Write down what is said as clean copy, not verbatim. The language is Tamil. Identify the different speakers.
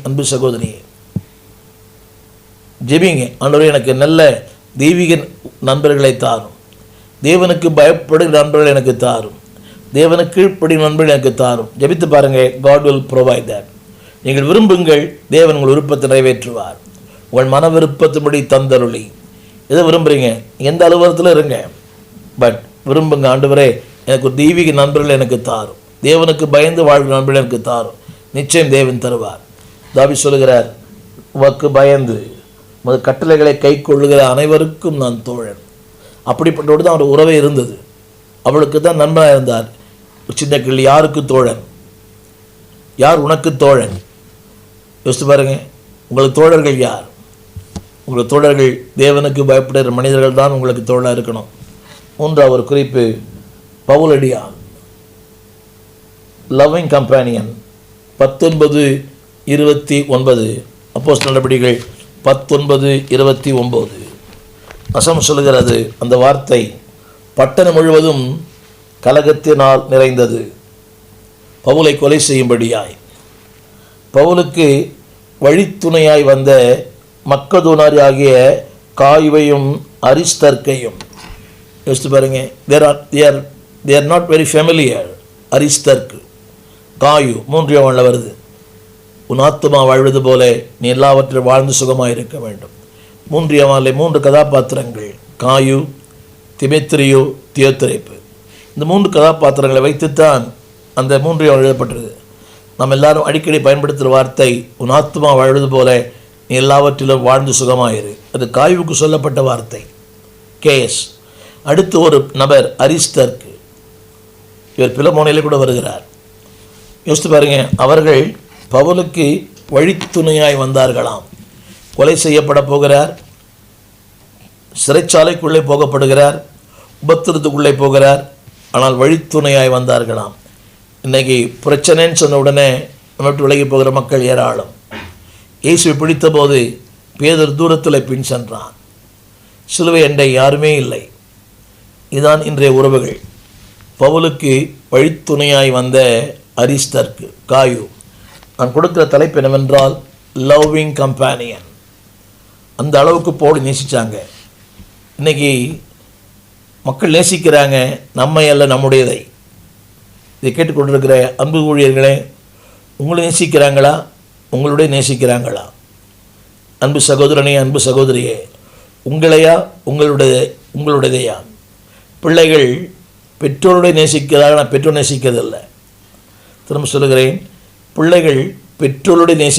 Speaker 1: அன்பு சகோதரியே, ஜெபிங்க. ஆண்டவரே, எனக்கு நல்ல தெய்வீக நண்பர்களை தாரும், தேவனுக்கு பயப்படுகிற நண்பர்கள் எனக்கு தாரும், தேவனுக்கு கீழ்ப்படியும் நண்பர்கள் எனக்கு தாரும். ஜெபித்து பாருங்கள். God will provide that. நீங்கள் விரும்புங்கள், தேவன் உங்கள் விருப்பத்தை நிறைவேற்றுவார். உங்கள் மன விருப்பத்தின்படி தந்தருளி. எதை விரும்புகிறீங்க? எந்த அலுவலகத்தில் இருங்க, பட் விரும்புங்க. ஆண்டவரே, எனக்கு ஒரு தெய்வீக நண்பர்கள் எனக்கு தாரும், தேவனுக்கு பயந்து வாழ்கிற நண்பர்கள் எனக்கு தாரும். நிச்சயம் தேவன் தருவார். தாவீது சொல்லுகிறார், உமக்கு பயந்து உமது கட்டளைகளை கை கொள்ளுகிற அனைவருக்கும் நான் தோழன். அப்படிப்பட்டோடு தான் அவர் உறவே இருந்தது. அவளுக்கு தான் நண்பனாக இருந்தார். ஒரு சின்ன கிள்ளி, யாருக்கு தோழன்? யார் உனக்கு தோழன்? யோசித்து பாருங்க. உங்களுக்கு தோழர்கள் யார்? உங்களுக்கு தோழர்கள் தேவனுக்கு பயப்படுகிற மனிதர்கள் தான் உங்களுக்கு தோழாக இருக்கணும். மூன்றாவது ஒரு குறிப்பு, பவுலடியான், லவ்விங் கம்பேனியன். 19:29 அப்போஸ்தலர் நடபடிகள் 19:29 வசனம் சொல்லுகிறது. அந்த வார்த்தை, பட்டணம் முழுவதும் கலகத்தினால் நிறைந்தது, பவுலை கொலை செய்யும்படியாய். பவுலுக்கு வழித்துணையாய் வந்த மக்கதோனாரி ஆகிய காயுவையும் அரிஸ்தர்க்கையும் யோசித்து பாருங்க. they are not very familiar. அரிஸ்தர்க்கு, காயு, 3 யோவான்ல வருது. உன் ஆத்துமா வாழ்வது போல நீ எல்லாவற்றிலும் வாழ்ந்து சுகமாக இருக்க வேண்டும். 3 யோவான்ல 3 கதாபாத்திரங்கள், காயு, திமேத்திரியு, தியோத்திரேப்பு. இந்த 3 கதாபாத்திரங்களை வைத்துத்தான் அந்த 3 யோவான் எழுதப்பட்டது. நாம் எல்லாரும் அடிக்கடி பயன்படுத்துகிற வார்த்தை, உன் ஆத்துமா வாழ்வது போல நீ எல்லாவற்றிலும் வாழ்ந்து சுகமாயிரு. அது காயுவுக்கு சொல்லப்பட்ட வார்த்தை, கேஸ். அடுத்து ஒரு நபர் அரிஸ்தர்க்கு, இவர் பிலமோனிலே கூட வருகிறார். யோசித்து பாருங்க. அவர்கள் பவுலுக்கு வழித்துணையாய் வந்தார்களாம். கொலை செய்யப்பட போகிறார், சிறைச்சாலைக்குள்ளே போகப்படுகிறார், உபத்திரத்துக்குள்ளே போகிறார், ஆனால் வழித்துணையாய் வந்தார்களாம். இன்றைக்கி பிரச்சனைன்னு சொன்ன உடனே நம்ம விட்டு விலகி போகிற மக்கள் ஏராளம். இயேசுவை பிடித்த போது பேதர் தூரத்தில் பின் சென்றான். சிலுவை அண்டை யாருமே இல்லை. இதுதான் இன்றைய உறவுகள். பவுலுக்கு வழித்துணையாய் வந்த அரிஸ்தர்க்கு, காயு. நான் கொடுக்குற தலைப்பு என்னவென்றால், லவ்விங் கம்பேனியன். அந்த அளவுக்கு பவுலை நேசித்தாங்க. இன்றைக்கி மக்கள் நேசிக்கிறாங்க நம்மை அல்ல, நம்முடையதை. இதை கேட்டுக்கொண்டிருக்கிற அன்பு ஊழியர்களே, உங்களை நேசிக்கிறாங்களா? உங்களுடைய நேசிக்கிறாங்களா? அன்பு சகோதரனே, அன்பு சகோதரியே, உங்களையா உங்களுடையதையா? பிள்ளைகள் பெற்றோருடைய நேசிக்கிறாங்க, நான் பெற்றோர் நேசிக்கிறதில்லை. திரும்ப சொல்லுகிறேன், பிள்ளைகள் பெற்றோருடைய